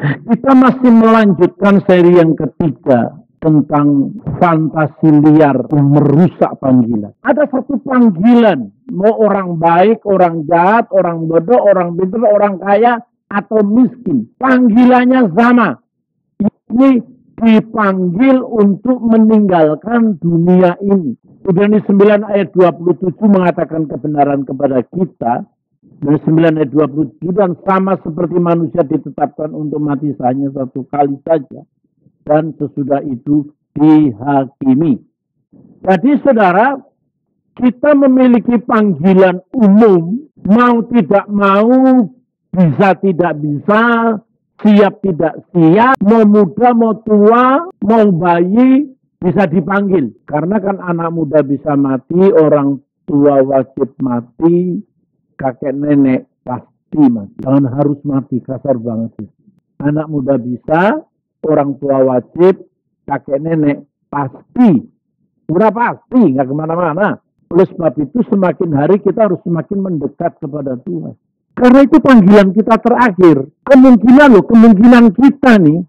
Kita masih melanjutkan seri yang ketiga tentang fantasi liar yang merusak panggilan. Ada satu panggilan, mau orang baik, orang jahat, orang bodoh, orang pintar, orang kaya, atau miskin. Panggilannya sama. Ini dipanggil untuk meninggalkan dunia ini. Ibrani 9 ayat 27 mengatakan kebenaran kepada kita. Dan 9 ayat 27, dan sama seperti manusia ditetapkan untuk mati hanya satu kali saja, dan sesudah itu dihakimi. Jadi saudara, kita memiliki panggilan umum, mau tidak mau, bisa tidak bisa, siap tidak siap, mau muda mau tua, mau bayi, bisa dipanggil. Karena kan anak muda bisa mati, orang tua wajib mati, kakek nenek pasti mati. Jangan harus mati, kasar banget sih. Anak muda bisa, orang tua wajib, kakek nenek pasti. Udah pasti, nggak kemana-mana. Oleh sebab itu semakin hari kita harus semakin mendekat kepada Tuhan. Karena itu panggilan kita terakhir. Kemungkinan kita nih,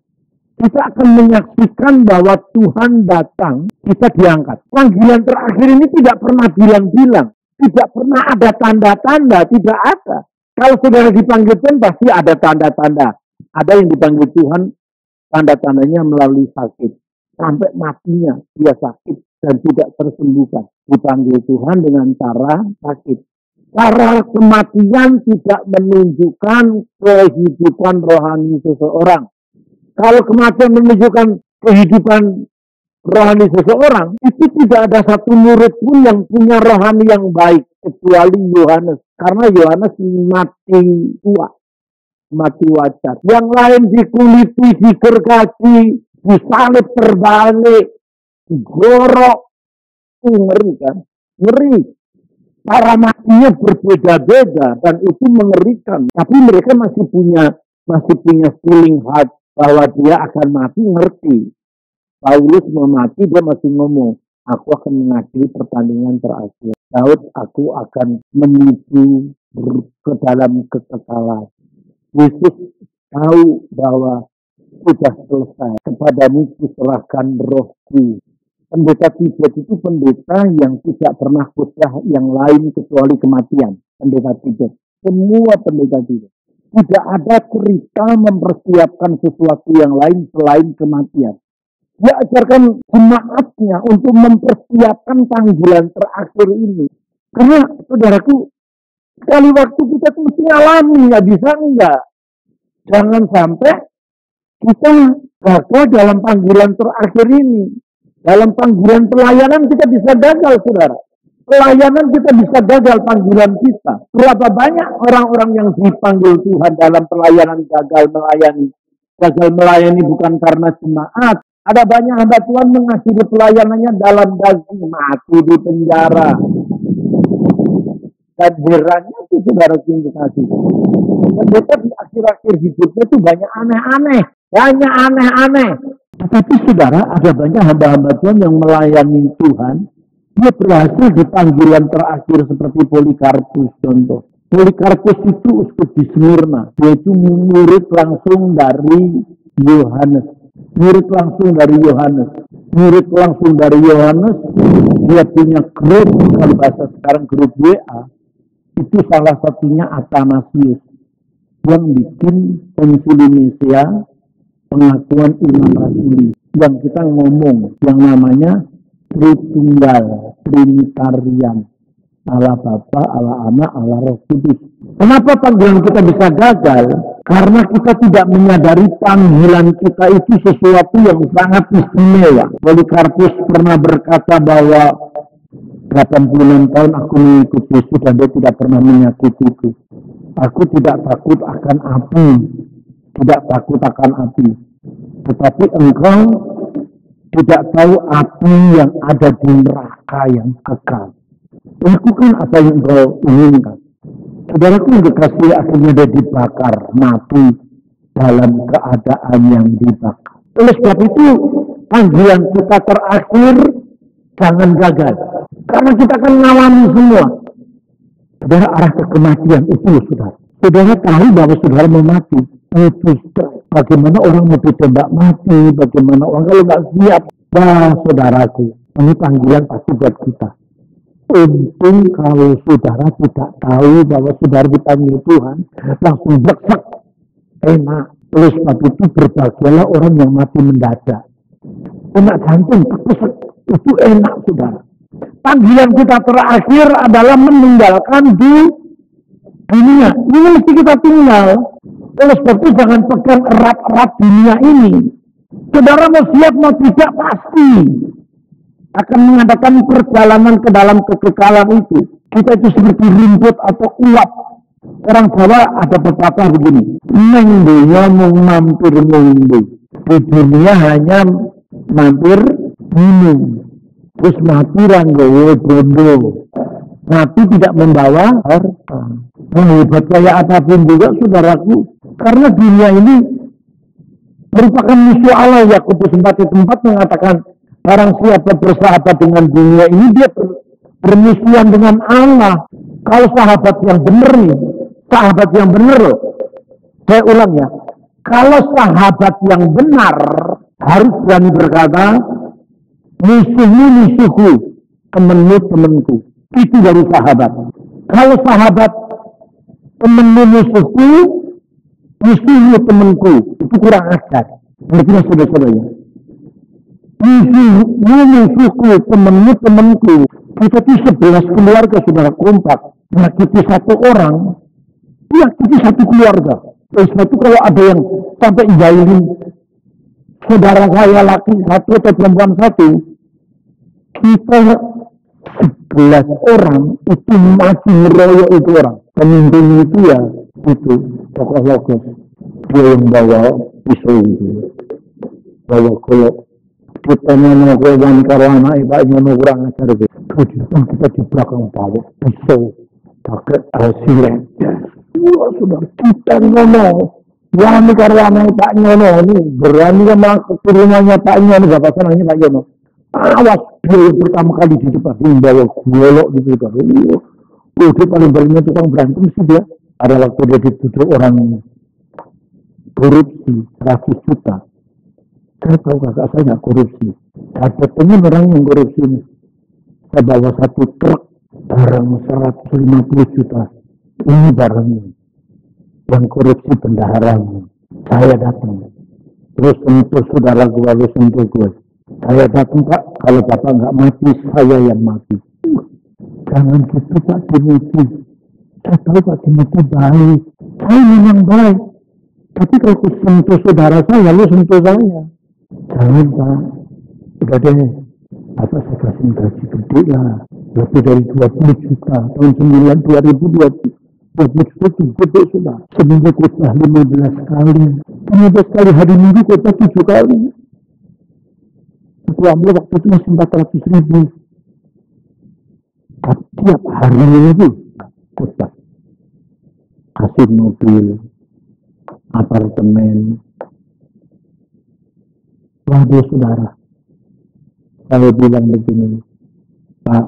kita akan menyaksikan bahwa Tuhan datang, kita diangkat. Panggilan terakhir ini tidak pernah bilang-bilang. Tidak pernah ada tanda-tanda, tidak ada. Kalau saudara dipanggil Tuhan pasti ada tanda-tanda. Ada yang dipanggil Tuhan, tanda-tandanya melalui sakit. Sampai matinya dia sakit dan tidak tersembuhkan. Dipanggil Tuhan dengan cara sakit. Cara kematian tidak menunjukkan kehidupan rohani seseorang. Kalau kematian menunjukkan kehidupan rohani seseorang, itu tidak ada satu murid pun yang punya rohani yang baik, kecuali Yohanes. Karena Yohanes mati tua, mati wajar. Yang lain dikuliti, digergaji, disalib terbalik, digorok. Ngeri kan? Ngeri. Cara matinya berbeda-beda dan itu mengerikan. Tapi mereka masih punya feeling heart bahwa dia akan mati, ngerti. Paulus mau mati, dia masih ngomong, aku akan mengakhiri pertandingan terakhir. Daud, aku akan menuju ke dalam kekekalan. Yesus tahu bahwa sudah selesai. Kepadamu kuserahkan rohku. Pendeta Tibet itu pendeta yang tidak pernah khotbah yang lain kecuali kematian. Pendeta Tibet. Semua pendeta Tibet. Tidak ada cerita mempersiapkan sesuatu yang lain selain kematian. Dia ajarkan jemaatnya untuk mempersiapkan panggilan terakhir ini. Karena, saudaraku, sekali waktu kita tuh mesti alami, nggak bisa enggak. Jangan sampai kita gagal dalam panggilan terakhir ini. Dalam panggilan pelayanan kita bisa gagal, saudara. Pelayanan kita bisa gagal panggilan kita. Berapa banyak orang-orang yang dipanggil Tuhan dalam pelayanan gagal melayani. Gagal melayani bukan karena jemaat. Ada banyak hamba Tuhan mengakhiri pelayanannya dalam daging, mati di penjara. Dan herannya itu saudara singgung kasih. Pendeta di akhir-akhir hidupnya itu banyak aneh-aneh. Banyak aneh-aneh. Tetapi saudara, ada banyak hamba-hamba Tuhan yang melayani Tuhan. Dia berhasil di panggilan terakhir seperti Polikarpus contoh. Polikarpus itu uskup di Smyrna. Dia itu murid langsung dari Yohanes. Murid langsung dari Yohanes. Dia punya grup, kalau bahasa sekarang grup WA. Itu salah satunya Athanasius. Yang bikin Konsili Nicea, pengakuan Imam Rasuli. Yang kita ngomong, yang namanya Tritunggal, Trinitarian. Allah Bapa, Allah Anak, Allah Roh Kudus. Kenapa panggilan kita bisa gagal? Karena kita tidak menyadari panggilan kita itu sesuatu yang sangat istimewa. Polikarpus pernah berkata bahwa 86 tahun aku mengikut Yesus dan dia tidak pernah menyakitiku. Aku tidak takut akan api. Tetapi engkau tidak tahu api yang ada di neraka yang kekal. Lakukan apa yang engkau inginkan. Saudaraku yang kekasih, akhirnya dia dibakar, mati dalam keadaan yang dibakar. Oleh sebab itu, panggilan kita terakhir jangan gagal. Karena kita akan mengalami semua. Saudara, arah ke kematian itu, saudara. Saudara tahu bahwa saudara mau mati. Itu Bagaimana orang mau ditembak mati, bagaimana orang kalau nggak siap. Wah, saudaraku, ini panggilan pasti buat kita. Untung kalau saudara tidak tahu bahwa saudara dipanggil Tuhan, langsung bersek, enak. Oleh sebab itu berbahagialah orang yang mati mendadak. Kena jantung, terpesek, itu enak saudara. Panggilan kita terakhir adalah meninggalkan dunia. Ini mesti kita tinggal. Oleh sebab itu jangan pegang erat-erat dunia ini. Saudara mau siap mau tidak pasti akan mengadakan perjalanan ke dalam kekekalan itu. Kita itu seperti rumput atau uap. Orang Jawa ada pepatah begini. Neng dunia mau mampir nunggu. Di dunia hanya mampir minum. Terus mati ranggowo bondo. Mati tidak membawa harta. Hebat kayak apapun juga saudaraku. Karena dunia ini merupakan musuh Allah. Yakobus 4:4 mengatakan, barang siapa bersahabat dengan dunia ini, dia bermusuhan dengan Allah. Kalau sahabat yang benar nih, sahabat yang benar loh. Saya ulang ya. Kalau sahabat yang benar, harus berani berkata, musuhmu musuhku, temenmu temenku. Itu dari sahabat. Kalau sahabat temenmu musuhku, musuhmu temenku, itu kurang ajar. Berarti saudara-saudaranya. Musuhmu musuhku, temenmu temenku. Kita itu 11 keluarga saudara kompak. Menyakiti satu orang, menyakiti satu keluarga. Sebab itu kalau ada yang sampai jahilin saudara saya laki satu atau perempuan satu, kita 11 orang itu mati meroyok itu orang. Pemimpin itu ya itu tokoh logos. Dia yang bawa pisau itu, bawa golok. Kita mengobrolkan karena ibadah yang kurang ajar itu. Kita di belakang bawa pisau, pakai silet. Wah sudah kita ngomong. Wani karena Pak Nyono ini berani masuk ke rumahnya Pak Nyono, bapak senangnya Pak Nyono. Awas dia pertama kali di depan dia bawa golok gitu kan. Dia paling berani tukang berantem sih dia. Ada waktu dia dituduh orang korupsi 100 juta. Saya tahu kakak saya nggak korupsi. Ada teman orang yang korupsi ini. Saya bawa satu truk barang 150 juta. Ini barangnya. Yang korupsi bendaharamu. Saya datang. Terus sentuh saudara gue, lalu sentuh gue. Saya datang Pak, kalau Bapak nggak mati, saya yang mati. Jangan gitu Pak Timothy. Saya tahu Pak Timothy baik. Saya memang baik. Tapi kalau sentuh saudara saya, lalu sentuh saya. Jangan Pak. Udah deh. Bapak saya kasih gaji gede lah. Lebih dari 20 juta. Tahun 2020. 20 juta itu gede sudah. Seminggu khotbah 15 kali. 15 kali hari minggu khotbah 7 kali. Aku ambil waktu itu masih 400.000. Tiap hari itu khotbah. Kasih mobil, apartemen. Waduh saudara. Saya bilang begini, Pak,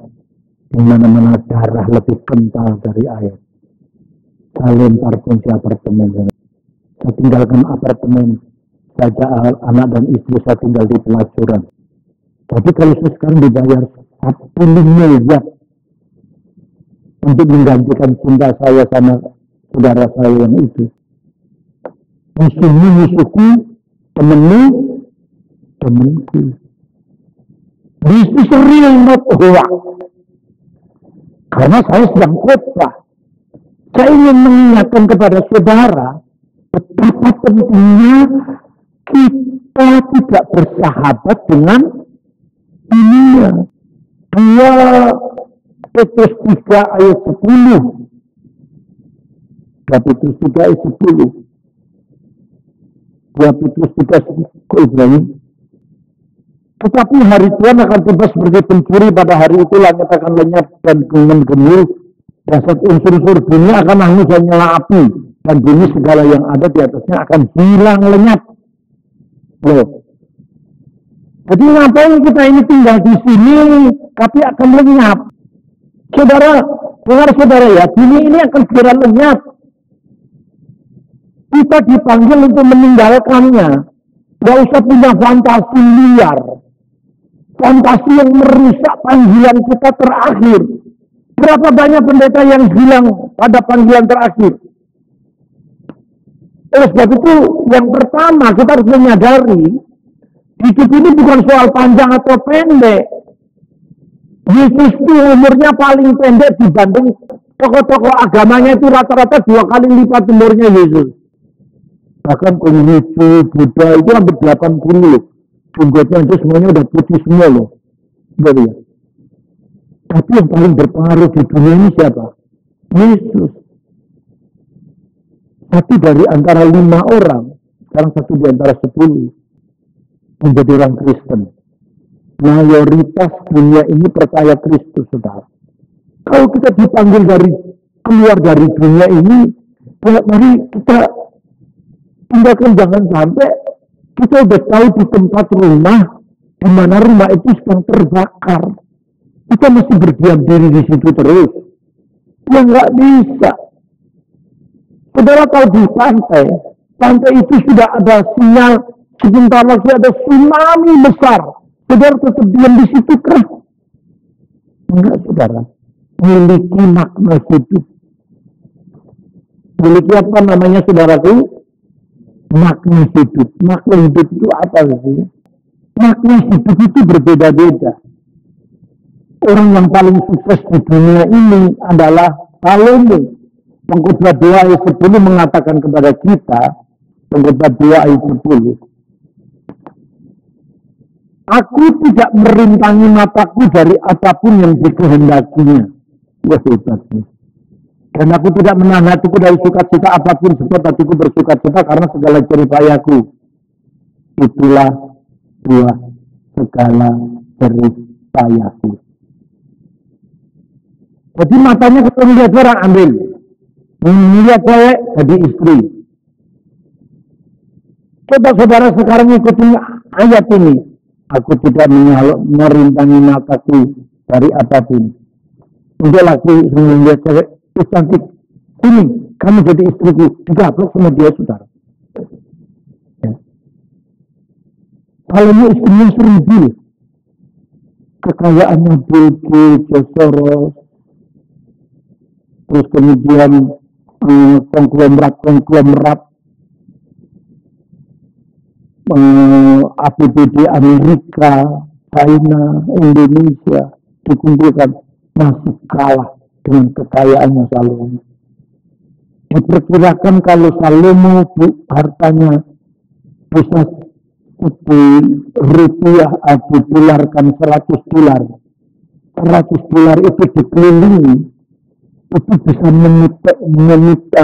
di mana-mana darah lebih kental dari air. Saya lempar kunci apartemen. Saya tinggalkan apartemen. Saya anak dan istri saya tinggal di pelacuran. Jadi kalau saya sekarang dibayar 10 miliar untuk menggantikan cinta saya sama saudara saya yang itu. Musuhmu musuhku, temenmu temenku. This is real, not hoax. Karena saya sedang khotbah. Saya ingin mengingatkan kepada saudara betapa pentingnya kita tidak bersahabat dengan dunia. 2 Petrus 3 ayat 10. 2 Petrus 3 ayat 10. 2 Petrus 3 kok Ibrahim? Tetapi hari Tuhan akan tiba seperti pencuri. Pada hari itu langit akan lenyap dan gunung gemuruh. Dasar unsur-unsur dunia akan hangus dan nyala api. Dan bumi segala yang ada di atasnya akan hilang lenyap. Loh. Jadi ngapain kita ini tinggal di sini, tapi akan lenyap. Saudara, dengar saudara ya, dunia ini akan segera lenyap. Kita dipanggil untuk meninggalkannya. Gak usah punya fantasi liar. Fantasi yang merusak panggilan kita terakhir. Berapa banyak pendeta yang hilang pada panggilan terakhir? Oleh sebab itu, yang pertama kita harus menyadari, hidup ini bukan soal panjang atau pendek. Yesus itu umurnya paling pendek dibanding tokoh-tokoh agamanya itu rata-rata 2 kali lipat umurnya Yesus. Bahkan Konghucu, Buddha itu hampir 80. Jenggotnya itu semuanya udah putih semua loh. Betul ya? Tapi yang paling berpengaruh di dunia ini siapa? Yesus. Satu dari antara 5 orang, sekarang satu di antara 10 menjadi orang Kristen. Mayoritas dunia ini percaya Kristus, saudara. Kalau kita dipanggil keluar dari dunia ini, ya mari kita tinggalkan, jangan sampai kita udah tahu di tempat rumah, di mana rumah itu sedang terbakar. Kita masih berdiam diri di situ terus. Ya nggak bisa. Saudara, kalau di pantai itu sudah ada sinyal, sebentar lagi ada tsunami besar. Saudara tetap diam di situ kah? Enggak, saudara. Miliki makna hidup. Miliki apa namanya, saudaraku? Makna hidup. Makna hidup itu apa sih? Makna hidup itu berbeda-beda. Orang yang paling sukses di dunia ini adalah Salomo. Pengkhotbah 2 ayat 10 mengatakan kepada kita, Pengkhotbah 2 ayat 10, aku tidak merintangi mataku dari apapun yang dikehendakinya. Wah, hebatnya. Dan aku tidak menahan hatiku dari sukacita apapun, sebab hatiku bersukacita karena segala jeripayaku. Itulah buah segala jeripayaku. Jadi matanya ketemu lihat orang, ambil. Melihat cewek, jadi istri. Coba saudara sekarang ikuti ayat ini. Aku tidak merintangi mataku dari apapun. Untuk laki melihat cewek, cantik. Ini, kamu jadi istriku. Digaplok sama dia, saudara. Ya. Kalau ini istrinya 1000. Kekayaannya Bill Gates, Soros. Terus kemudian konglomerat APBD Amerika, China, Indonesia dikumpulkan, masih kalah dengan kekayaannya Salomo. Diperkirakan kalau Salomo hartanya bisa di rupiah didolarkan $100. $100 itu dikelilingi, itu bisa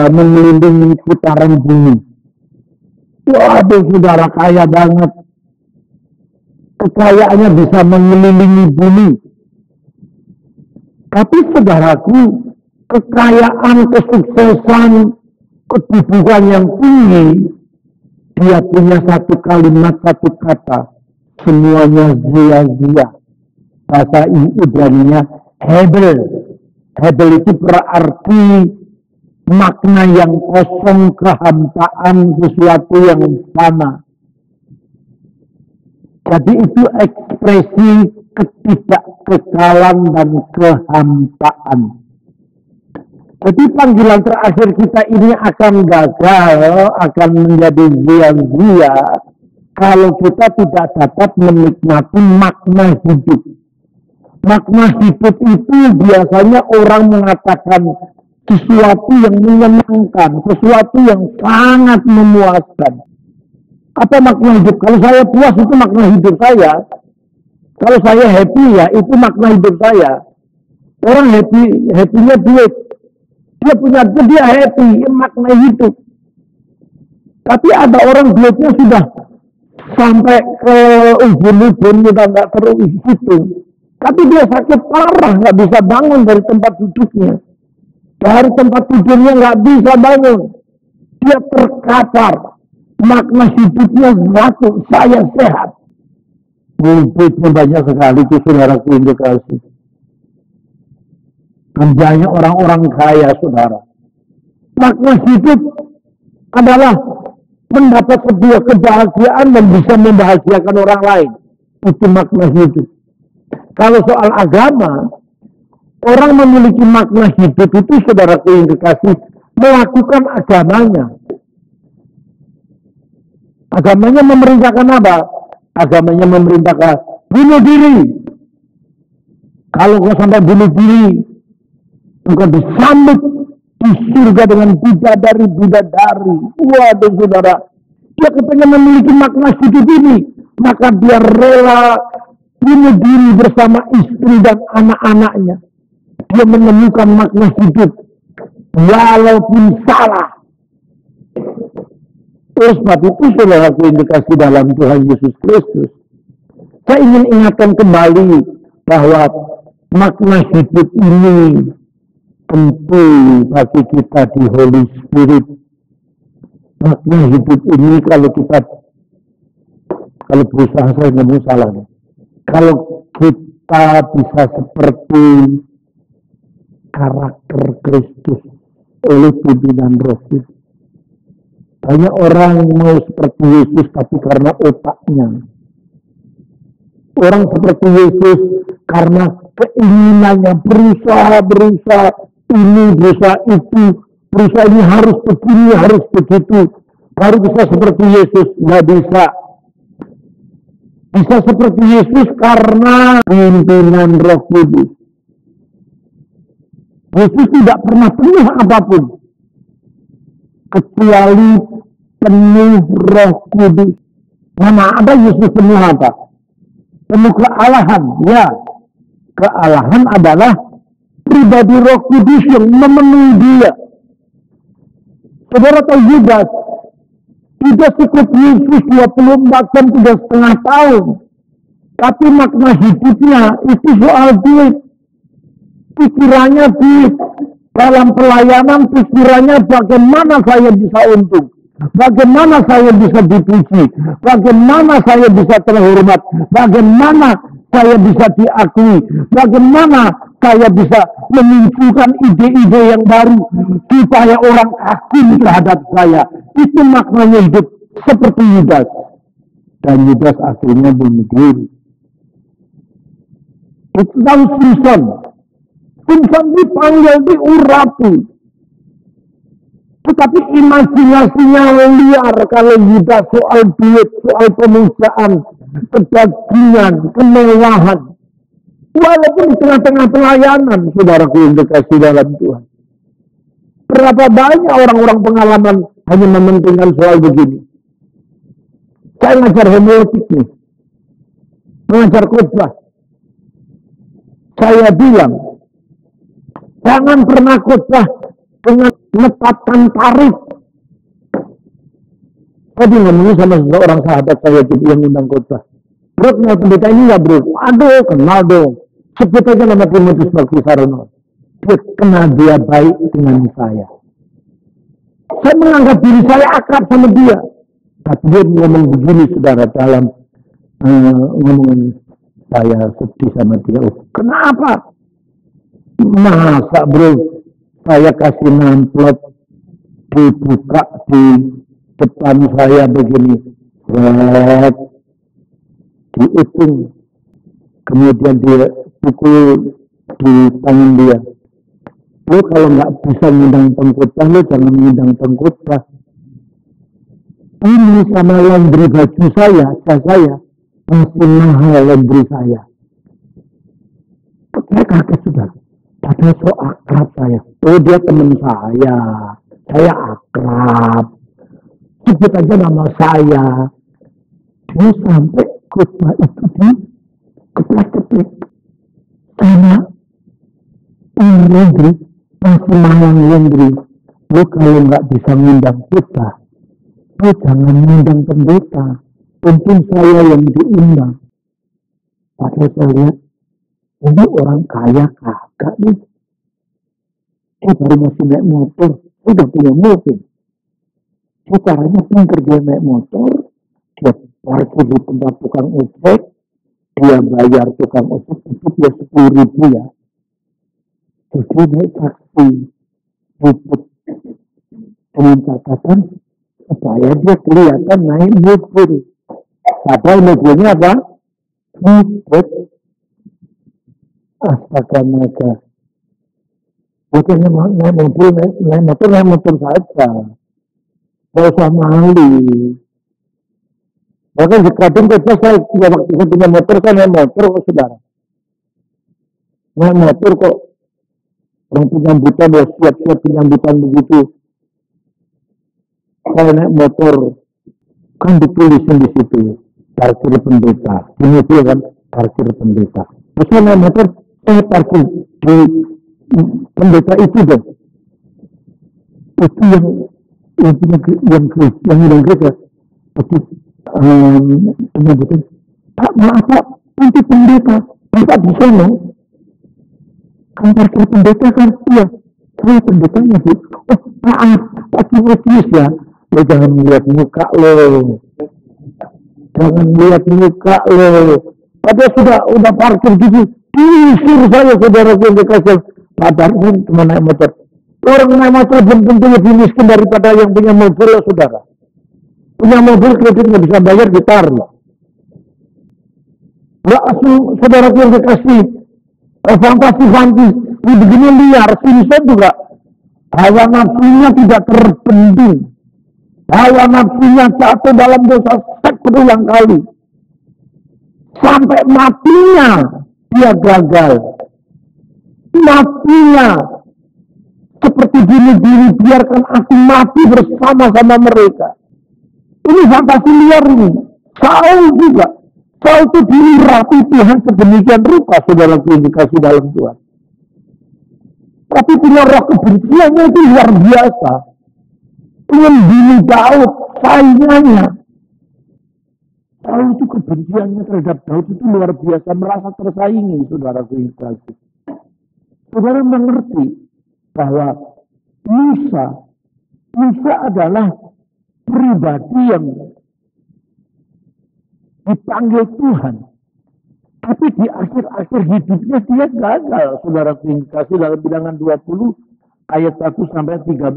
mengelilingi putaran bumi. Waduh, saudara, kaya banget. Kekayaannya bisa mengelilingi bumi. Tapi saudaraku, kekayaan, kesuksesan, kedudukan yang tinggi, dia punya satu kalimat, satu kata, semuanya sia-sia. Bahasa Ibraninya hebel. Hebel itu berarti makna yang kosong, kehampaan, sesuatu yang fana. Jadi itu ekspresi ketidakkekalan dan kehampaan. Jadi panggilan terakhir kita ini akan gagal, akan menjadi sia-sia kalau kita tidak dapat menikmati makna hidup. Makna hidup itu biasanya orang mengatakan sesuatu yang menyenangkan, sesuatu yang sangat memuaskan. Apa makna hidup? Kalau saya puas, itu makna hidup saya. Kalau saya happy, ya itu makna hidup saya. Orang happy-nya duit. Dia punya duit, dia happy, makna hidup. Tapi ada orang duitnya sudah sampai ke ubun-ubun, kita nggak terus hitung. Tapi dia sakit parah, nggak bisa bangun dari tempat duduknya. Dari tempat tidurnya nggak bisa bangun. Dia terkapar. Makna hidupnya satu, saya sehat. Duitnya banyak sekali, itu saudaraku yang dikasih. Dan banyak orang-orang kaya, saudara. Makna hidup adalah mendapat sebuah kebahagiaan dan bisa membahagiakan orang lain. Itu makna hidup. Kalau soal agama, orang memiliki makna hidup itu, saudaraku yang kekasih, melakukan agamanya. Agamanya memerintahkan apa? Agamanya memerintahkan bunuh diri. Kalau kau sampai bunuh diri, engkau disambut di surga dengan bidadari-bidadari. Waduh saudara, dia kepengen memiliki makna hidup ini, maka dia rela bunuh diri bersama istri dan anak-anaknya. Dia menemukan makna hidup, walaupun salah. Oleh sebab itu, saudaraku yang dikasih dalam Tuhan Yesus Kristus, saya ingin ingatkan kembali bahwa makna hidup ini tentu bagi kita di Holy Spirit. Makna hidup ini kalau berusaha, saya ngomong salah nih. Kalau kita bisa seperti karakter Kristus oleh pimpinan Roh Kudus. Banyak orang mau seperti Yesus tapi karena otaknya. Orang seperti Yesus karena keinginannya, berusaha ini, berusaha itu, berusaha ini harus begini, harus begitu. Baru bisa seperti Yesus, nggak bisa. Bisa seperti Yesus karena pimpinan Roh Kudus. Yesus tidak pernah penuh apapun kecuali penuh Roh Kudus. Mana ada Yesus penuh apa? Penuh kealahan. Ya, kealahan adalah pribadi Roh Kudus yang memenuhi dia. Saudara tahu Yudas ikut Yesus 24 jam 3,5 tahun. Tapi makna hidupnya itu soal duit. Pikirannya duit. Dalam pelayanan pikirannya bagaimana saya bisa untung. Bagaimana saya bisa dipuji. Bagaimana saya bisa terhormat. Bagaimana saya bisa diakui. Bagaimana saya bisa memunculkan ide-ide yang baru. Supaya orang kagum terhadap saya. Itu maknanya hidup seperti Yudas. Dan Yudas akhirnya bunuh diri. Itu tahu Simpson. Simpson dipanggil, diurapi. Tetapi imajinasinya liar kalau Yudas soal duit, soal pemujaan, kedagingan, kemewahan. Walaupun di tengah-tengah pelayanan, saudaraku yang dikasih dalam Tuhan. Berapa banyak orang-orang pengalaman hanya mementingkan soal begini. Saya ngajar homiletik nih. Mengajar khotbah. Saya bilang, jangan pernah khotbah dengan menetapkan tarif. Tadi ngomongnya sama seorang sahabat saya gitu yang undang khotbah. Bro, kenal pendeta ini nggak bro? Aduh, kenal dong. Sebut aja nama Timotius Baktisarono. Dia kenal, dia baik dengan saya. Saya menganggap diri saya akrab sama dia. Tapi dia ngomong begini, saudara, dalam ngomongin saya sedih sama dia. Oh, kenapa? Masa bro, saya kasih amplop dibuka di depan saya begini, dihitung, kemudian dia pukul di tangan dia. Lo kalau nggak bisa ngundang pengkhotbah, lo jangan ngundang pengkhotbah. Ini sama laundry baju saya, jas saya masih mahal laundry saya. Saya kaget sudah. Padahal so akrab saya. Oh, dia teman saya akrab. Sebut aja nama saya. Dia sampai khotbah itu di keplek-keplek. Sama laundry, masih mahal laundry. Lo kalau nggak bisa ngundang khotbah, lo jangan ngundang pendeta. Untung saya yang diundang. Padahal saya lihat, ini orang kaya kagak nih. Baru masih naik motor, udah punya mobil. Caranya pinter, dia naik motor, dia parkir di tempat tukang ojek, dia bayar tukang ojek, itu dia 10.000 ya. Terus dia naik taksi, ribut dengan catatan, supaya dia kelihatan naik mobil. Padahal mobilnya apa? Mobil. Astaga naga. Bukan naik mobil, naik motor saja. Gak usah malu. Bahkan kadang saja saya waktu saya punya motor, saya naik motor kok saudara. Naik motor kok orang penyambutan ya siap-siap penyambutan begitu. Saya naik motor kan ditulisin di situ parkir pendeta. Ini itu kan parkir pendeta. Terus saya naik motor, saya parkir di pendeta itu dong. Itu yang gereja itu penyambutan. Pak maaf Pak, nanti pendeta Bapak di sana. Kan parkir pendeta kan iya. Saya pendetanya Bu. Oh maaf Pak Timotius ya. Lo jangan lihat muka lo. Jangan lihat muka lo. Tapi sudah parkir gitu. Diusir saya saudara-saudara yang dikasih. Padahal ini cuma naik motor. Orang naik motor belum tentu lebih miskin daripada yang punya mobil, saudara. Punya mobil kredit nggak bisa bayar, ditarik. Langsung saudara yang dikasih fantasi ini begini liar, Simpson juga hawa nafsunya tidak terbendung. Hawa nafsunya jatuh dalam dosa seks berulang kali. Sampai matinya dia gagal. Matinya seperti bunuh diri, biarkan aku mati bersama-sama mereka. Ini fantasi liar ini. Saul juga. Saul itu dirati Tuhan sedemikian rupa, saudara yang dikasih dalam Tuhan. Tapi punya roh kebenciannya itu luar biasa. Ingin bunuh Daud, saingannya. Saul itu kebenciannya terhadap Daud itu luar biasa, merasa tersaingi, saudara yang dikasih. Saudara mengerti bahwa Musa adalah pribadi yang dipanggil Tuhan. Tapi di akhir-akhir hidupnya dia gagal. Saudara kasih dalam Bilangan 20 ayat 1 sampai 13.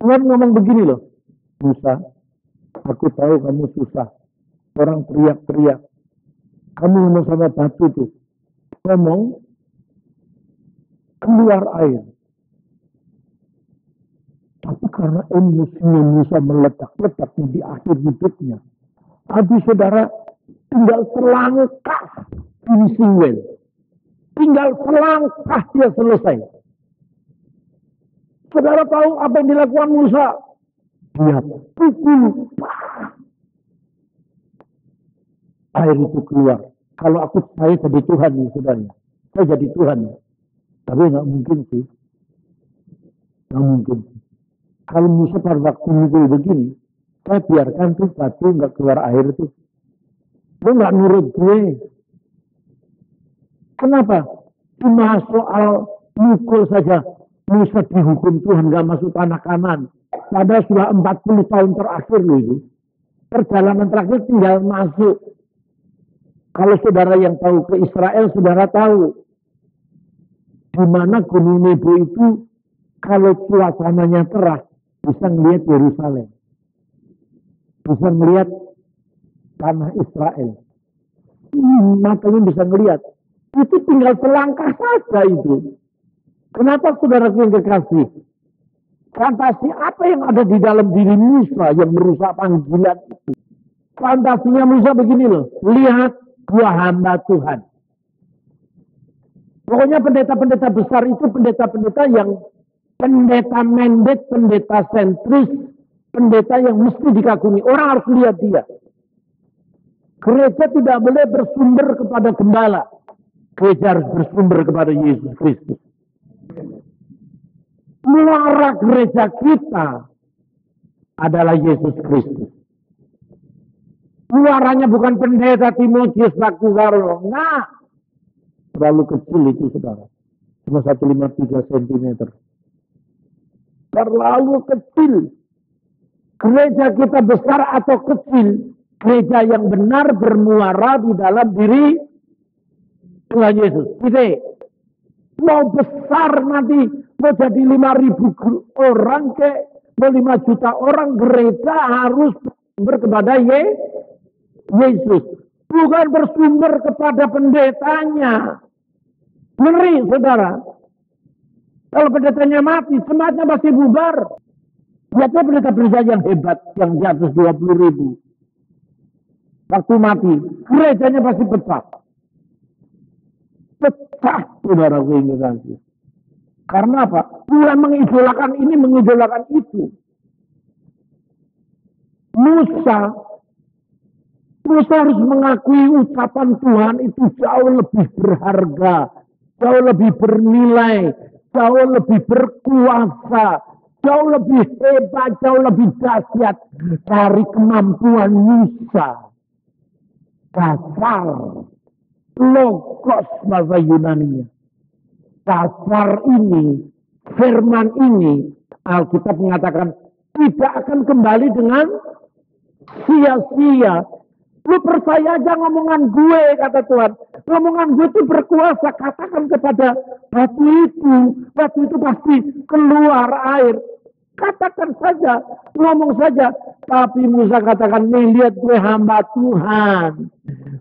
Tuhan ngomong begini loh. Musa, aku tahu kamu susah. Orang teriak-teriak. Kamu ngomong sama batu tuh. Ngomong keluar air. Tapi karena emosinya Musa meledak-ledak di akhir hidupnya. Habis saudara tinggal selangkah finishing well. Tinggal selangkah dia selesai. Saudara tahu apa yang dilakukan Musa? Dia pukul. Air itu keluar. Kalau saya jadi Tuhan nih saudara. Saya jadi Tuhan ya. Tapi nggak mungkin sih. Nggak mungkin. Kalau Musa pada waktu mukul begini, saya biarkan tuh batu nggak keluar air tuh. Lu nggak nurut gue. Kenapa? Cuma soal mukul saja. Musa dihukum Tuhan nggak masuk tanah Kanan. Padahal sudah 40 tahun terakhir loh itu. Perjalanan terakhir tinggal masuk. Kalau saudara yang tahu ke Israel, saudara tahu. Di mana Gunung Nebo itu kalau suasananya cerah bisa melihat Yerusalem. Bisa melihat tanah Israel. Matanya bisa melihat. Itu tinggal selangkah saja itu. Kenapa saudara yang kekasih? Fantasi apa yang ada di dalam diri Musa yang merusak panggilan itu? Fantasinya Musa begini loh. Lihat dua hamba Tuhan. Pokoknya pendeta-pendeta besar itu pendeta-pendeta yang pendeta mandat, pendeta sentris, pendeta yang mesti dikagumi. Orang harus lihat dia. Gereja tidak boleh bersumber kepada gembala. Gereja harus bersumber kepada Yesus Kristus. Muara gereja kita adalah Yesus Kristus. Muaranya bukan pendeta Timotius Lakusarono. Nah, terlalu kecil itu saudara. Cuma 153 cm. Terlalu kecil. Gereja kita besar atau kecil. Gereja yang benar bermuara di dalam diri Tuhan Yesus. Tidak. Mau besar nanti Mau jadi 5.000 orang ke, mau 5 juta orang, gereja harus bersumber kepada Yesus. Bukan bersumber kepada pendetanya. Ngeri, saudara. Kalau pendetanya mati, jemaatnya pasti bubar. Lihatlah pendeta-pendeta yang hebat, yang di atas 20.000. Waktu mati, gerejanya pasti pecah. Pecah, saudara yang kasih. Karena apa? Tuhan mengidolakan ini, mengidolakan itu. Musa harus mengakui ucapan Tuhan itu jauh lebih berharga, jauh lebih bernilai, jauh lebih berkuasa, jauh lebih hebat, jauh lebih dahsyat dari kemampuan Musa. Dasar logos bahasa Yunani-nya. Dasar ini, firman ini, Alkitab mengatakan tidak akan kembali dengan sia-sia. Lu percaya aja ngomongan gue, kata Tuhan. Ngomongan gue itu berkuasa. Katakan kepada batu itu pasti keluar air. Katakan saja, ngomong saja. Tapi Musa katakan, nih lihat gue hamba Tuhan.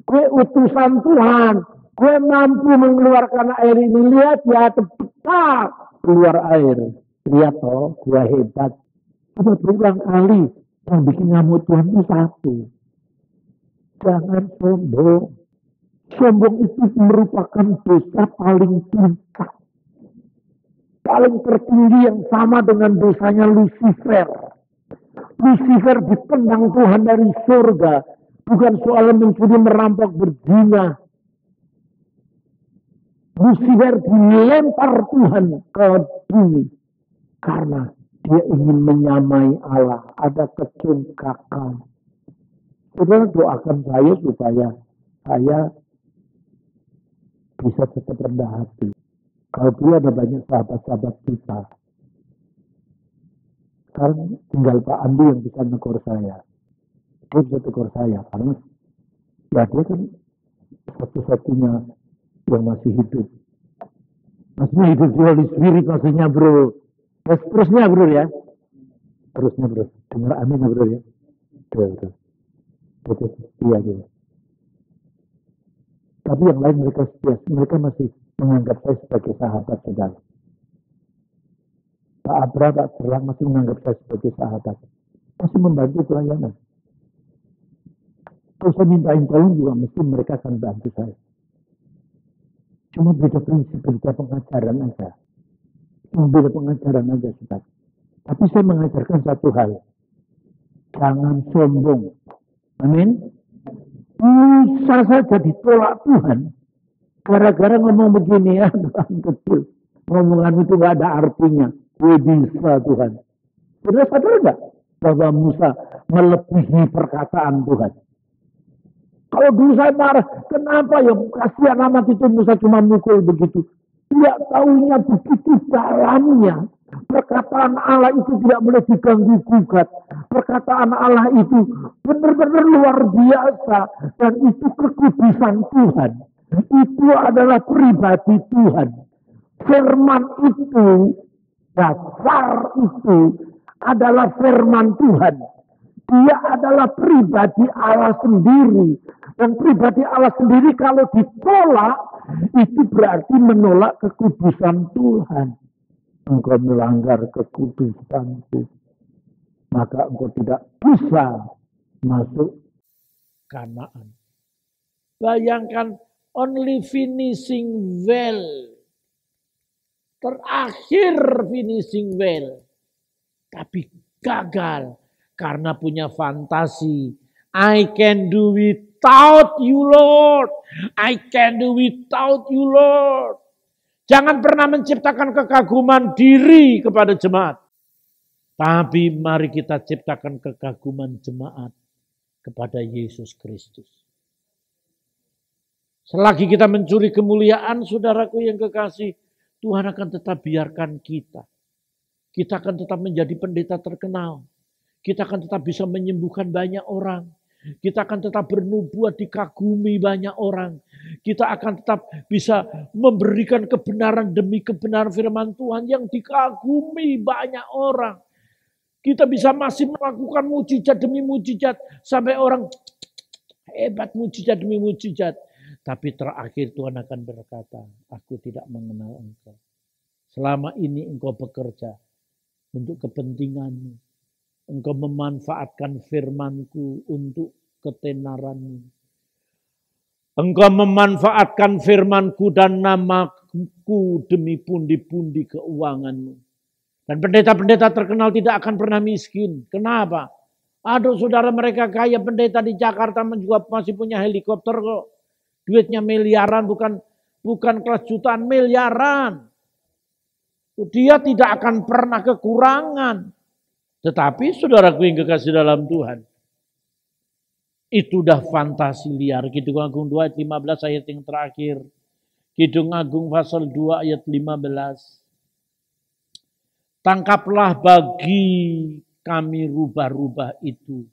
Gue utusan Tuhan. Gue mampu mengeluarkan air ini. Lihat ya, cepat keluar air. Lihat toh, gue hebat. Cuma berulang kali yang bikin ngamuk Tuhan itu satu. Jangan sombong. Sombong itu merupakan dosa paling puncak. Paling tertinggi yang sama dengan dosanya Lucifer. Lucifer ditendang Tuhan dari surga. Bukan soal mencuri, merampok, berzina. Lucifer dilempar Tuhan ke bumi. Karena dia ingin menyamai Allah. Ada kecongkakan. Saudara doakan saya supaya saya bisa tetap rendah hati. Kalau dulu ada banyak sahabat-sahabat kita. Sekarang tinggal Pak Andi yang bisa negur saya. Dia bisa tegur saya. Karena ya dia kan satu-satunya yang masih hidup. Maksudnya hidup di Holy Spirit maksudnya bro. Terusnya bro ya. Terusnya bro. Dengar amin ya bro ya. Bro. Iya gitu. Tapi yang lain mereka masih menganggap saya sebagai sahabat saudara. Pak Abra, Pak Serang masih menganggap saya sebagai sahabat. Masih membantu pelayanan. Kalau saya mintain tolong juga mesti mereka akan bantu saya. Cuma beda prinsip, beda pengajaran aja. Beda pengajaran aja saudara. Tapi saya mengajarkan satu hal. Jangan sombong. Amin. Bisa saja ditolak Tuhan. Gara-gara ngomong begini ya Tuhan kecil. Ngomongan itu gak ada artinya. Gue bisa Tuhan. Sudah sadar gak? Bahwa Musa melebihi perkataan Tuhan. Kalau dulu saya marah. Kenapa ya? Kasihan amat itu Musa cuma mukul begitu. Tidak tahunya begitu dalamnya. Perkataan Allah itu tidak boleh diganggu gugat. Perkataan Allah itu benar-benar luar biasa. Dan itu kekudusan Tuhan. Itu adalah pribadi Tuhan. Firman itu, dasar itu adalah firman Tuhan. Dia adalah pribadi Allah sendiri. Dan pribadi Allah sendiri kalau ditolak, itu berarti menolak kekudusan Tuhan. Engkau melanggar kekudusanku, maka engkau tidak bisa masuk Kanaan. Bayangkan only finishing well. Terakhir finishing well. Tapi gagal karena punya fantasi. I can do without you Lord. I can do without you Lord. Jangan pernah menciptakan kekaguman diri kepada jemaat. Tapi mari kita ciptakan kekaguman jemaat kepada Yesus Kristus. Selagi kita mencuri kemuliaan, saudaraku yang kekasih, Tuhan akan tetap biarkan kita. Kita akan tetap menjadi pendeta terkenal. Kita akan tetap bisa menyembuhkan banyak orang. Kita akan tetap bernubuat, dikagumi banyak orang. Kita akan tetap bisa memberikan kebenaran demi kebenaran firman Tuhan yang dikagumi banyak orang. Kita bisa masih melakukan mujizat demi mujizat. Sampai orang hebat mujizat demi mujizat. Tapi terakhir Tuhan akan berkata, aku tidak mengenal engkau. Selama ini engkau bekerja untuk kepentinganmu. Engkau memanfaatkan firman-Ku untuk ketenaranmu. Engkau memanfaatkan firman-Ku dan namaku demi pundi-pundi keuanganmu. Dan pendeta-pendeta terkenal tidak akan pernah miskin. Kenapa? Aduh saudara, mereka kaya, pendeta di Jakarta juga masih punya helikopter kok. Duitnya miliaran, bukan kelas jutaan, miliaran. Dia tidak akan pernah kekurangan. Tetapi saudaraku yang kekasih dalam Tuhan, itu udah fantasi liar. Kidung Agung 2 ayat 15 ayat yang terakhir. Kidung Agung pasal 2 ayat 15. Tangkaplah bagi kami rubah-rubah itu.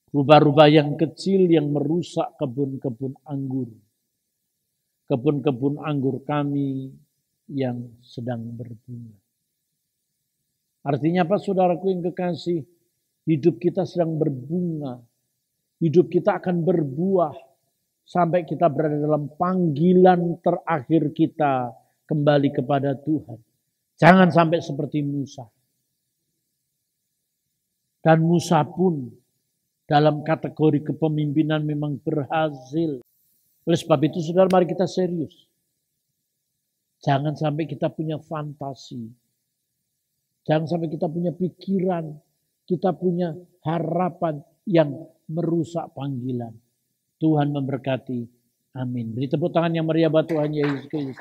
Rubah-rubah yang kecil yang merusak kebun-kebun anggur. Kebun-kebun anggur kami yang sedang berbunga. Artinya apa saudaraku yang kekasih? Hidup kita sedang berbunga. Hidup kita akan berbuah. Sampai kita berada dalam panggilan terakhir kita kembali kepada Tuhan. Jangan sampai seperti Musa. Dan Musa pun dalam kategori kepemimpinan memang berhasil. Oleh sebab itu saudara, mari kita serius. Jangan sampai kita punya fantasi. Jangan sampai kita punya pikiran, kita punya harapan yang merusak panggilan. Tuhan memberkati. Amin. Beri tepuk tangan yang meriah buat Tuhan Yesus Kristus.